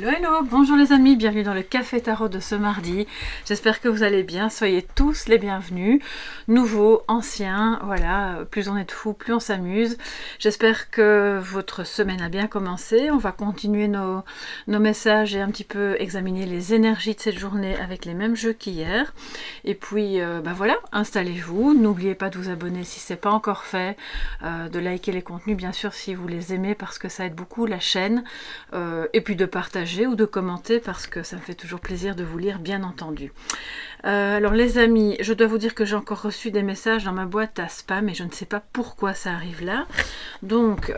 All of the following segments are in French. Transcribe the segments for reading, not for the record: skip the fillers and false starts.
Hello, hello, bonjour les amis, bienvenue dans le Café Tarot de ce mardi. J'espère que vous allez bien, soyez tous les bienvenus, nouveaux, anciens, voilà, plus on est de fous, plus on s'amuse. J'espère que votre semaine a bien commencé, on va continuer nos messages et un petit peu examiner les énergies de cette journée avec les mêmes jeux qu'hier. Et puis, voilà, installez-vous, n'oubliez pas de vous abonner si ce n'est pas encore fait, de liker les contenus bien sûr si vous les aimez parce que ça aide beaucoup la chaîne, et puis de partager ou de commenter parce que ça me fait toujours plaisir de vous lire, bien entendu. Alors les amis, je dois vous dire que j'ai encore reçu des messages dans ma boîte à spam et je ne sais pas pourquoi ça arrive là. Donc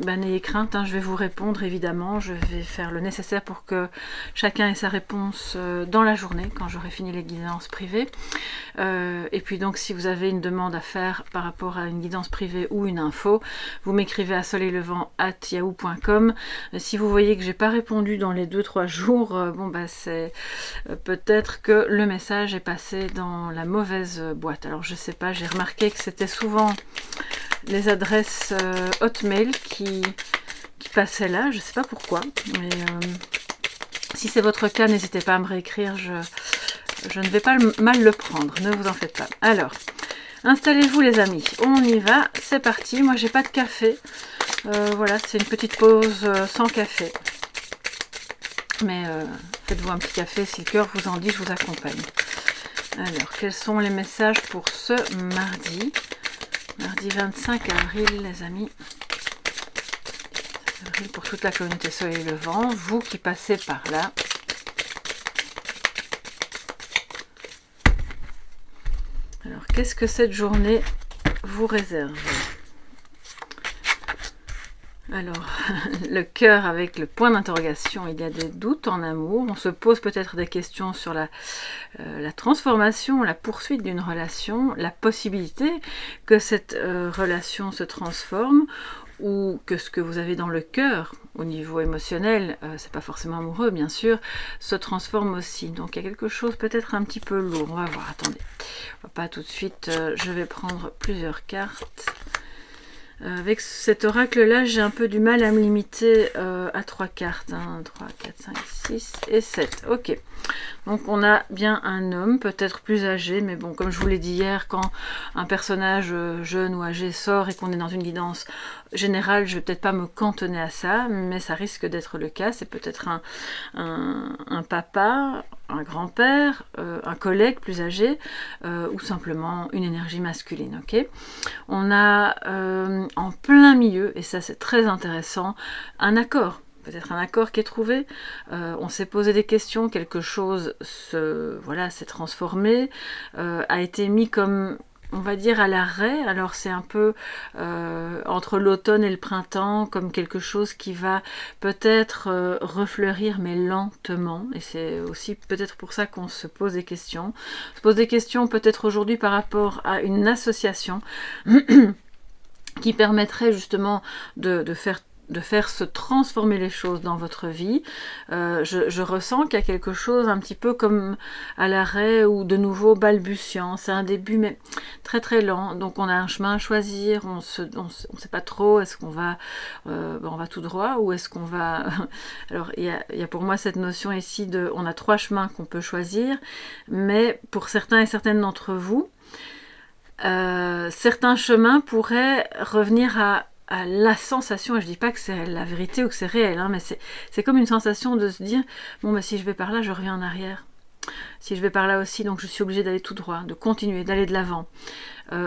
n'ayez crainte, je vais vous répondre évidemment. Je vais faire le nécessaire pour que chacun ait sa réponse dans la journée quand j'aurai fini les guidances privées. Et puis donc si vous avez une demande à faire par rapport à une guidance privée ou une info, vous m'écrivez à soleillevent@yahoo.com. Si vous voyez que j'ai pas répondu dans les 2-3 jours, c'est peut-être que le message est passé dans la mauvaise boîte. Alors je sais pas, j'ai remarqué que c'était souvent les adresses Hotmail qui passaient là, je sais pas pourquoi, mais si c'est votre cas, n'hésitez pas à me réécrire, je ne vais pas mal le prendre, ne vous en faites pas. Alors, installez-vous les amis, on y va, c'est parti. Moi j'ai pas de café, voilà, c'est une petite pause sans café. Mais faites-vous un petit café, si le cœur vous en dit, je vous accompagne. Alors, quels sont les messages pour ce mardi 25 avril, les amis. Avril pour toute la communauté Soleil Levant, vous qui passez par là. Alors, qu'est-ce que cette journée vous réserve ? Alors, le cœur avec le point d'interrogation, il y a des doutes en amour, on se pose peut-être des questions sur la transformation, la poursuite d'une relation, la possibilité que cette relation se transforme ou que ce que vous avez dans le cœur au niveau émotionnel, c'est pas forcément amoureux bien sûr, se transforme aussi. Donc il y a quelque chose peut-être un petit peu lourd, on va voir, attendez, on va pas tout de suite, je vais prendre plusieurs cartes. Avec cet oracle-là, j'ai un peu du mal à me limiter à 3 cartes. 1, 3, 4, 5, 6 et 7. Ok. Donc on a bien un homme, peut-être plus âgé, mais bon, comme je vous l'ai dit hier, quand un personnage jeune ou âgé sort et qu'on est dans une guidance générale, je ne vais peut-être pas me cantonner à ça, mais ça risque d'être le cas. C'est peut-être un papa, un grand-père, un collègue plus âgé, ou simplement une énergie masculine. Ok. On a en plein milieu, et ça c'est très intéressant, un accord. Peut-être un accord qui est trouvé, on s'est posé des questions, quelque chose s'est transformé, a été mis comme, on va dire, à l'arrêt. Alors c'est un peu entre l'automne et le printemps, comme quelque chose qui va peut-être refleurir, mais lentement. Et c'est aussi peut-être pour ça qu'on se pose des questions. On se pose des questions peut-être aujourd'hui par rapport à une association qui permettrait justement de faire se transformer les choses dans votre vie. Je ressens qu'il y a quelque chose un petit peu comme à l'arrêt ou de nouveau balbutiant. C'est un début mais très très lent. Donc on a un chemin à choisir, on sait pas trop, est-ce qu'on va on va tout droit ou est-ce qu'on va... Alors il y a pour moi cette notion ici de... On a 3 chemins qu'on peut choisir, mais pour certains et certaines d'entre vous, certains chemins pourraient revenir à la sensation, et je dis pas que c'est la vérité ou que c'est réel, mais c'est comme une sensation de se dire, bon si je vais par là, je reviens en arrière. Si je vais par là aussi, donc je suis obligée d'aller tout droit, de continuer, d'aller de l'avant.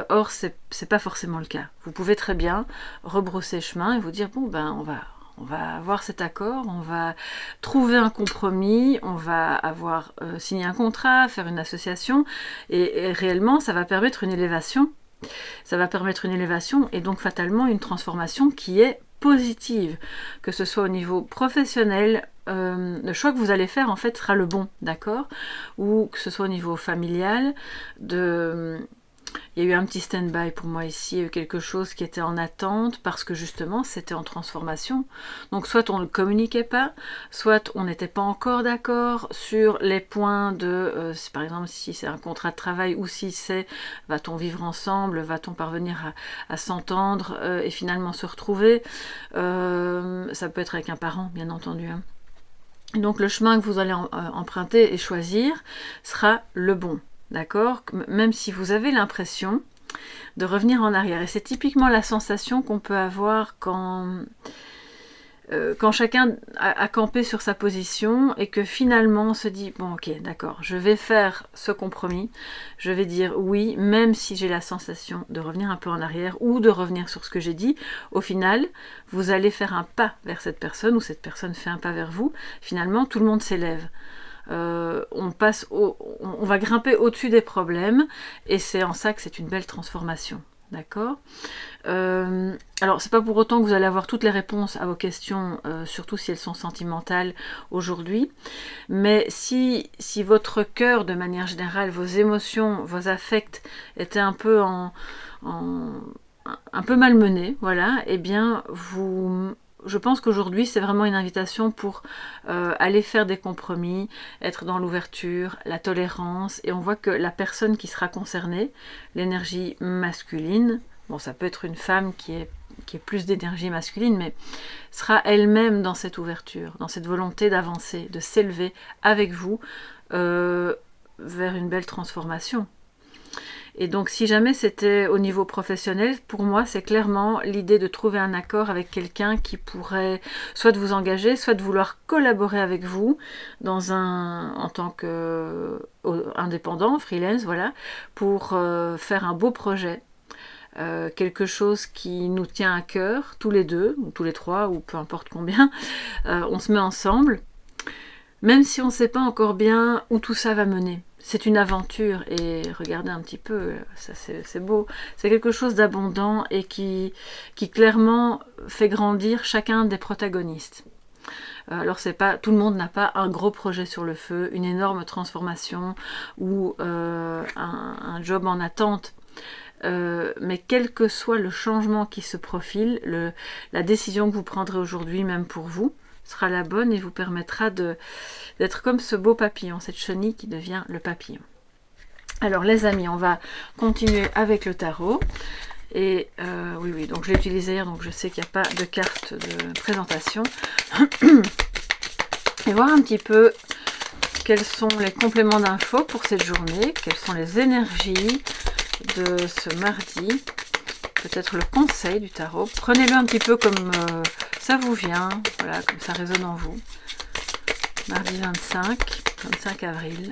Or, c'est pas forcément le cas. Vous pouvez très bien rebrousser chemin et vous dire, on va avoir cet accord, on va trouver un compromis, on va avoir signé un contrat, faire une association, et réellement, ça va permettre une élévation. Ça va permettre une élévation et donc fatalement une transformation qui est positive, que ce soit au niveau professionnel, le choix que vous allez faire en fait sera le bon, d'accord, ou que ce soit au niveau familial, il y a eu un petit stand-by pour moi ici, il y a eu quelque chose qui était en attente parce que justement c'était en transformation. Donc soit on ne communiquait pas, soit on n'était pas encore d'accord sur les points de, par exemple si c'est un contrat de travail ou si c'est va-t-on vivre ensemble, va-t-on parvenir à s'entendre et finalement se retrouver. Ça peut être avec un parent bien entendu. Et donc le chemin que vous allez emprunter et choisir sera le bon, d'accord? Même si vous avez l'impression de revenir en arrière. Et c'est typiquement la sensation qu'on peut avoir quand chacun a campé sur sa position et que finalement on se dit bon ok d'accord, je vais faire ce compromis, je vais dire oui même si j'ai la sensation de revenir un peu en arrière ou de revenir sur ce que j'ai dit. Au final vous allez faire un pas vers cette personne ou cette personne fait un pas vers vous. Finalement tout le monde s'élève. On va grimper au-dessus des problèmes et c'est en ça que c'est une belle transformation. D'accord. Alors, c'est pas pour autant que vous allez avoir toutes les réponses à vos questions, surtout si elles sont sentimentales aujourd'hui. Mais si votre cœur, de manière générale, vos émotions, vos affects étaient un peu un peu malmenés, voilà, eh bien, je pense qu'aujourd'hui, c'est vraiment une invitation pour aller faire des compromis, être dans l'ouverture, la tolérance, et on voit que la personne qui sera concernée, l'énergie masculine, bon, ça peut être une femme qui est plus d'énergie masculine, mais sera elle-même dans cette ouverture, dans cette volonté d'avancer, de s'élever avec vous vers une belle transformation. Et donc si jamais c'était au niveau professionnel, pour moi c'est clairement l'idée de trouver un accord avec quelqu'un qui pourrait soit de vous engager, soit de vouloir collaborer avec vous en tant qu'indépendant, freelance, voilà, pour faire un beau projet. Quelque chose qui nous tient à cœur, tous les deux, ou tous les trois, ou peu importe combien, on se met ensemble, même si on ne sait pas encore bien où tout ça va mener. C'est une aventure, et regardez un petit peu, ça c'est beau, c'est quelque chose d'abondant et qui clairement fait grandir chacun des protagonistes. Alors c'est pas, tout le monde n'a pas un gros projet sur le feu, une énorme transformation ou un job en attente. Mais quel que soit le changement qui se profile, la décision que vous prendrez aujourd'hui, même pour vous, sera la bonne et vous permettra d'être comme ce beau papillon, cette chenille qui devient le papillon. Alors les amis, on va continuer avec le tarot. Et oui, donc je l'ai utilisé hier, donc je sais qu'il n'y a pas de carte de présentation. Et voir un petit peu quels sont les compléments d'infos pour cette journée, quelles sont les énergies de ce mardi, peut-être le conseil du tarot. Prenez-le un petit peu comme ça vous vient, voilà, comme ça résonne en vous. Mardi 25 avril.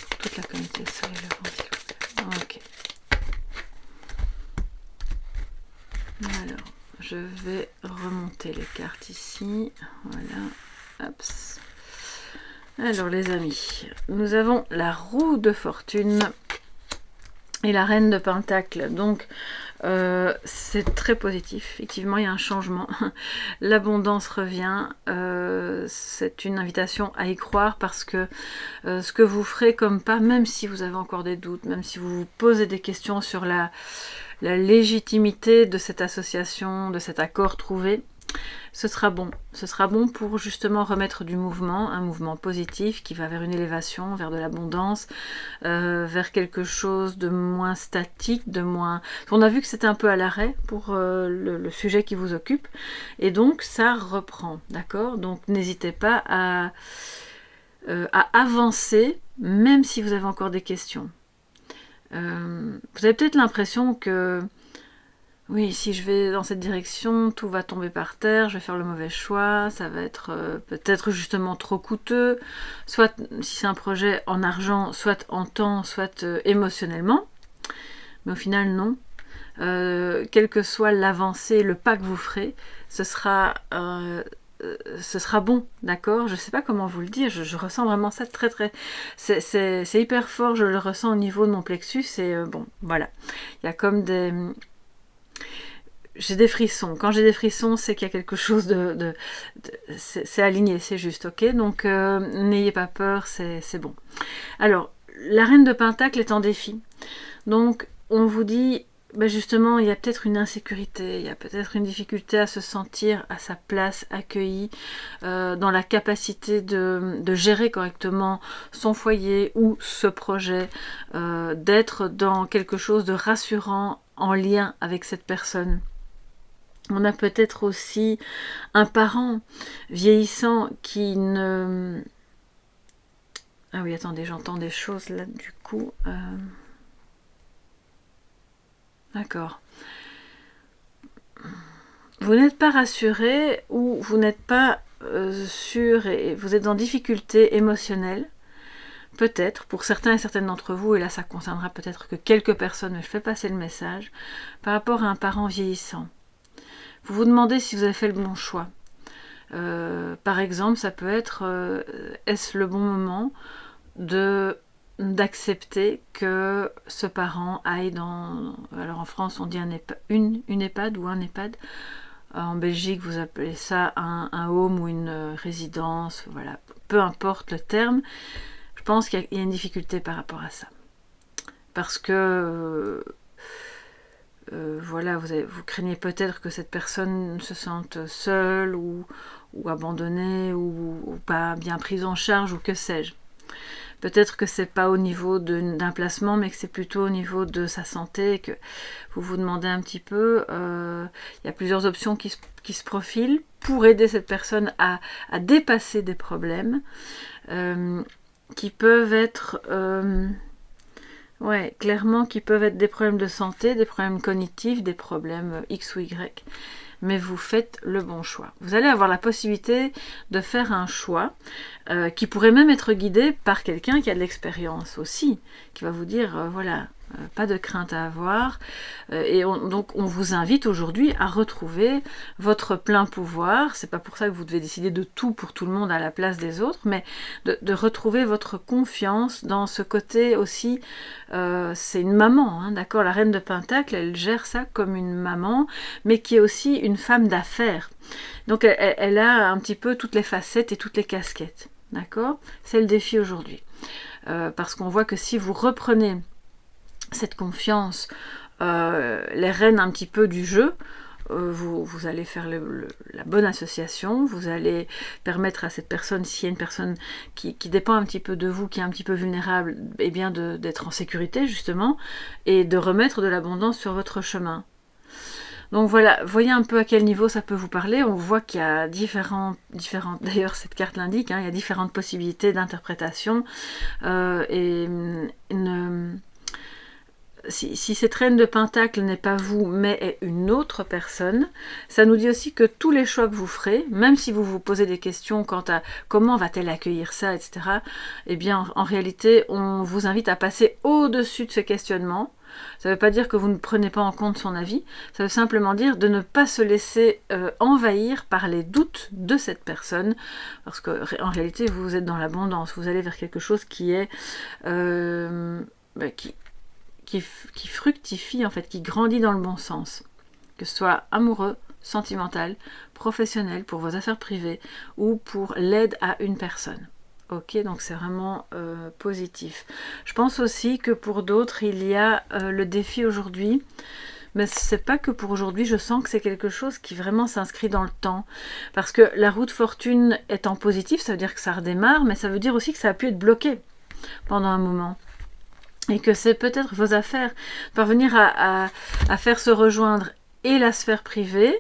Pour toute la communauté, soleil levant. Ok. Alors, je vais remonter les cartes ici. Voilà. Hop. Alors les amis, nous avons la roue de fortune et la reine de pentacle. Donc c'est très positif, effectivement il y a un changement. L'abondance revient, c'est une invitation à y croire parce que ce que vous ferez comme pas, même si vous avez encore des doutes, même si vous vous posez des questions sur la légitimité de cette association, de cet accord trouvé, ce sera bon pour justement remettre du mouvement, un mouvement positif qui va vers une élévation, vers de l'abondance, vers quelque chose de moins statique, de moins... On a vu que c'était un peu à l'arrêt pour le sujet qui vous occupe, et donc ça reprend, d'accord? Donc n'hésitez pas à avancer, même si vous avez encore des questions. Vous avez peut-être l'impression que oui, si je vais dans cette direction, tout va tomber par terre, je vais faire le mauvais choix, ça va être peut-être justement trop coûteux, soit si c'est un projet en argent, soit en temps, soit émotionnellement. Mais au final, non. Quelle que soit l'avancée, le pas que vous ferez, ce sera bon, d'accord? Je ne sais pas comment vous le dire, je ressens vraiment ça très très... C'est hyper fort, je le ressens au niveau de mon plexus, et bon, voilà. Il y a comme des... J'ai des frissons. Quand j'ai des frissons, c'est qu'il y a quelque chose c'est aligné, c'est juste, ok? Donc, n'ayez pas peur, c'est bon. Alors, la reine de Pentacle est en défi. Donc, on vous dit, ben justement, il y a peut-être une insécurité, il y a peut-être une difficulté à se sentir à sa place, accueilli, dans la capacité de gérer correctement son foyer ou ce projet, d'être dans quelque chose de rassurant en lien avec cette personne. On a peut-être aussi un parent vieillissant qui ne... Ah oui, attendez, j'entends des choses là, du coup. D'accord. Vous n'êtes pas rassuré ou vous n'êtes pas sûr et vous êtes en difficulté émotionnelle. Peut-être, pour certains et certaines d'entre vous, et là ça concernera peut-être que quelques personnes, mais je fais passer le message, par rapport à un parent vieillissant. Vous vous demandez si vous avez fait le bon choix. Par exemple, ça peut être, est-ce le bon moment d'accepter que ce parent aille dans... Alors en France, on dit une EHPAD ou un EHPAD. En Belgique, vous appelez ça un home ou une résidence. Voilà, peu importe le terme. Je pense qu'il y a une difficulté par rapport à ça. Parce que... voilà, vous craignez peut-être que cette personne se sente seule ou abandonnée ou pas bien prise en charge ou que sais-je. Peut-être que c'est pas au niveau d'un placement, mais que c'est plutôt au niveau de sa santé, que vous vous demandez un petit peu. Il y a plusieurs options qui se profilent pour aider cette personne à dépasser des problèmes qui peuvent être... ouais, clairement, qui peuvent être des problèmes de santé, des problèmes cognitifs, des problèmes X ou Y. Mais vous faites le bon choix. Vous allez avoir la possibilité de faire un choix qui pourrait même être guidé par quelqu'un qui a de l'expérience aussi, qui va vous dire, voilà, pas de crainte à avoir. Donc on vous invite aujourd'hui à retrouver votre plein pouvoir. C'est pas pour ça que vous devez décider de tout pour tout le monde à la place des autres, mais de retrouver votre confiance dans ce côté aussi. C'est une maman, hein, d'accord. La reine de Pentacle, elle gère ça comme une maman, mais qui est aussi une femme d'affaires. Donc elle a un petit peu toutes les facettes et toutes les casquettes, d'accord. C'est le défi aujourd'hui. Parce qu'on voit que si vous reprenez cette confiance, les rênes un petit peu du jeu, vous allez faire la bonne association, vous allez permettre à cette personne, s'il y a une personne qui dépend un petit peu de vous, qui est un petit peu vulnérable, eh bien d'être en sécurité justement, et de remettre de l'abondance sur votre chemin. Donc voilà, voyez un peu à quel niveau ça peut vous parler. On voit qu'il y a différentes d'ailleurs cette carte l'indique, hein, il y a différentes possibilités d'interprétation, si cette reine de Pentacle n'est pas vous, mais est une autre personne, ça nous dit aussi que tous les choix que vous ferez, même si vous vous posez des questions quant à comment va-t-elle accueillir ça, etc., eh bien, en réalité, on vous invite à passer au-dessus de ce questionnement. Ça ne veut pas dire que vous ne prenez pas en compte son avis, ça veut simplement dire de ne pas se laisser envahir par les doutes de cette personne, parce qu'en réalité, vous êtes dans l'abondance, vous allez vers quelque chose qui est... qui fructifie, en fait, qui grandit dans le bon sens. Que ce soit amoureux, sentimental, professionnel, pour vos affaires privées ou pour l'aide à une personne. Ok, donc c'est vraiment positif. Je pense aussi que pour d'autres, il y a le défi aujourd'hui, mais c'est pas que pour aujourd'hui, je sens que c'est quelque chose qui vraiment s'inscrit dans le temps. Parce que la roue de fortune étant positive, ça veut dire que ça redémarre, mais ça veut dire aussi que ça a pu être bloqué pendant un moment. Et que c'est peut-être vos affaires, parvenir à faire se rejoindre et la sphère privée,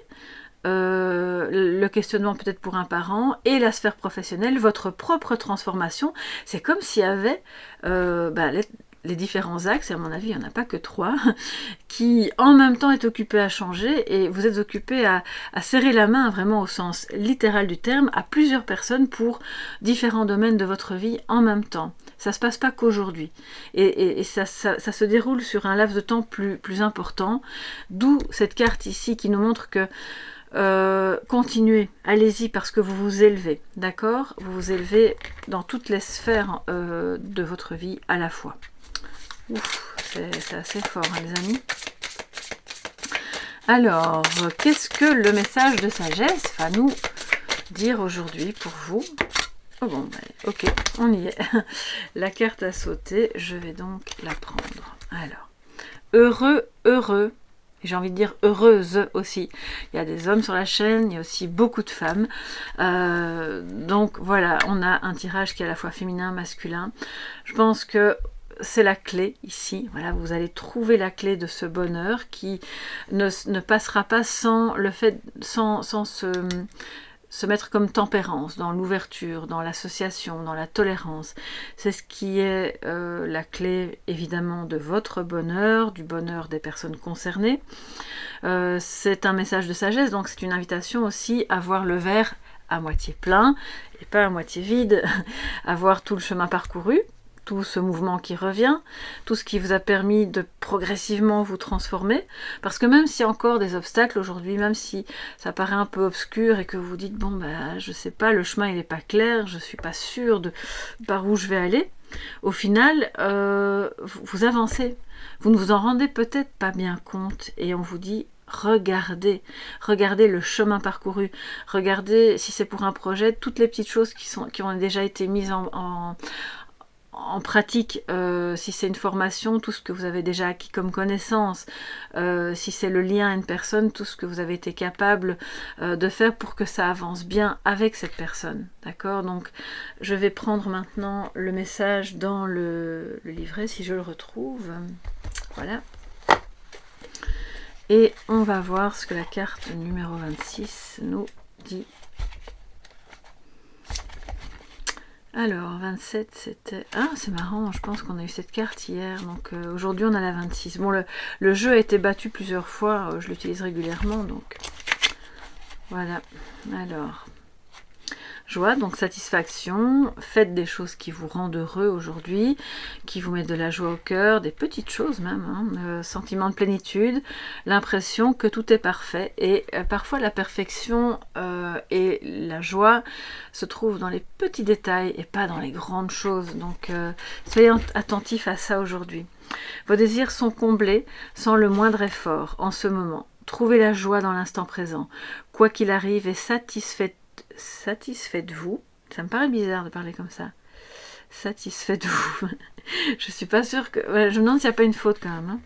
le questionnement peut-être pour un parent, et la sphère professionnelle, votre propre transformation. C'est comme s'il y avait les différents axes, et à mon avis il n'y en a pas que 3, qui en même temps est occupé à changer, et vous êtes occupé à serrer la main vraiment au sens littéral du terme à plusieurs personnes pour différents domaines de votre vie en même temps. Ça ne se passe pas qu'aujourd'hui, et ça se déroule sur un laps de temps plus important, d'où cette carte ici qui nous montre que continuez, allez-y parce que vous vous élevez, d'accord? Vous vous élevez dans toutes les sphères de votre vie à la fois. Ouf, c'est assez fort, hein, les amis. Alors, qu'est-ce que le message de sagesse va nous dire aujourd'hui pour vous? Oh bon, ok, on y est. La carte a sauté, je vais donc la prendre. Alors, heureux, j'ai envie de dire heureuse aussi. Il y a des hommes sur la chaîne, il y a aussi beaucoup de femmes. Donc voilà, on a un tirage qui est à la fois féminin, masculin. Je pense que c'est la clé ici. Voilà, vous allez trouver la clé de ce bonheur qui ne passera pas sans le fait, sans se mettre comme tempérance, dans l'ouverture, dans l'association, dans la tolérance. C'est ce qui est la clé évidemment de votre bonheur, du bonheur des personnes concernées. C'est un message de sagesse, donc c'est une invitation aussi à voir le verre à moitié plein et pas à moitié vide, à voir tout le chemin parcouru, tout ce mouvement qui revient, tout ce qui vous a permis de progressivement vous transformer, parce que même s'il y a encore des obstacles aujourd'hui, même si ça paraît un peu obscur et que vous dites bon bah je sais pas, le chemin il est pas clair, je suis pas sûre de par où je vais aller, au final vous avancez, vous ne vous en rendez peut-être pas bien compte et on vous dit regardez le chemin parcouru, regardez si c'est pour un projet, toutes les petites choses qui ont déjà été mises en pratique, si c'est une formation, tout ce que vous avez déjà acquis comme connaissance, si c'est le lien à une personne, tout ce que vous avez été capable de faire pour que ça avance bien avec cette personne. D'accord? Donc je vais prendre maintenant le message dans le livret, si je le retrouve. Voilà. Et on va voir ce que la carte numéro 26 nous dit. Alors, 27, c'était... Ah, c'est marrant, je pense qu'on a eu cette carte hier, donc aujourd'hui on a la 26. Bon, le jeu a été battu plusieurs fois, je l'utilise régulièrement, donc voilà. Alors, joie, donc satisfaction, faites des choses qui vous rendent heureux aujourd'hui, qui vous mettent de la joie au cœur, des petites choses même, hein, sentiment de plénitude, l'impression que tout est parfait, et parfois la perfection et la joie se trouvent dans les petits détails et pas dans les grandes choses, donc soyez attentifs à ça aujourd'hui. Vos désirs sont comblés sans le moindre effort en ce moment. Trouvez la joie dans l'instant présent, quoi qu'il arrive, et satisfaites-vous. Ça me paraît bizarre de parler comme ça. Satisfaites-vous. Je suis pas sûre que... Voilà, je me demande s'il n'y a pas une faute quand même. Hein.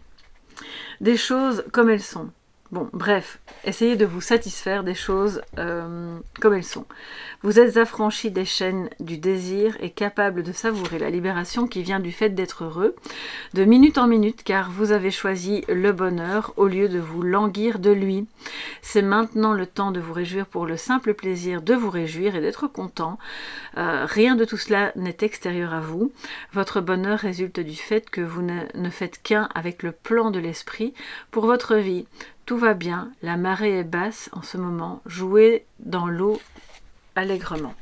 Des choses comme elles sont. Bon, bref, essayez de vous satisfaire des choses comme elles sont. Vous êtes affranchi des chaînes du désir et capable de savourer la libération qui vient du fait d'être heureux, de minute en minute, car vous avez choisi le bonheur au lieu de vous languir de lui. C'est maintenant le temps de vous réjouir pour le simple plaisir de vous réjouir et d'être content. Rien de tout cela n'est extérieur à vous. Votre bonheur résulte du fait que vous ne faites qu'un avec le plan de l'esprit pour votre vie. Tout va bien, la marée est basse en ce moment, jouez dans l'eau allègrement.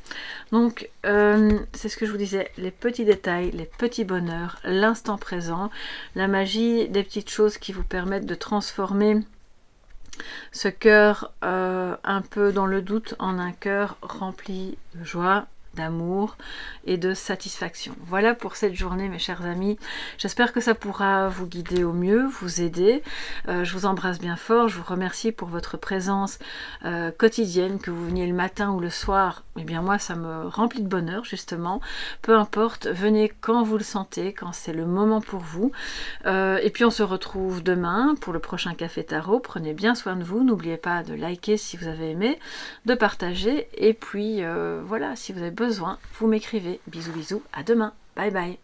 Donc, c'est ce que je vous disais, les petits détails, les petits bonheurs, l'instant présent, la magie des petites choses qui vous permettent de transformer ce cœur un peu dans le doute en un cœur rempli de joie, d'amour et de satisfaction. Voilà pour cette journée, mes chers amis. J'espère que ça pourra vous guider au mieux, vous aider. Je vous embrasse bien fort. Je vous remercie pour votre présence quotidienne, que vous veniez le matin ou le soir. Eh bien moi, ça me remplit de bonheur, justement. Peu importe, venez quand vous le sentez, quand c'est le moment pour vous. Et puis on se retrouve demain pour le prochain Café Tarot. Prenez bien soin de vous. N'oubliez pas de liker si vous avez aimé, de partager. Et puis voilà, si vous avez besoin, vous m'écrivez. Bisous bisous, à demain. Bye bye.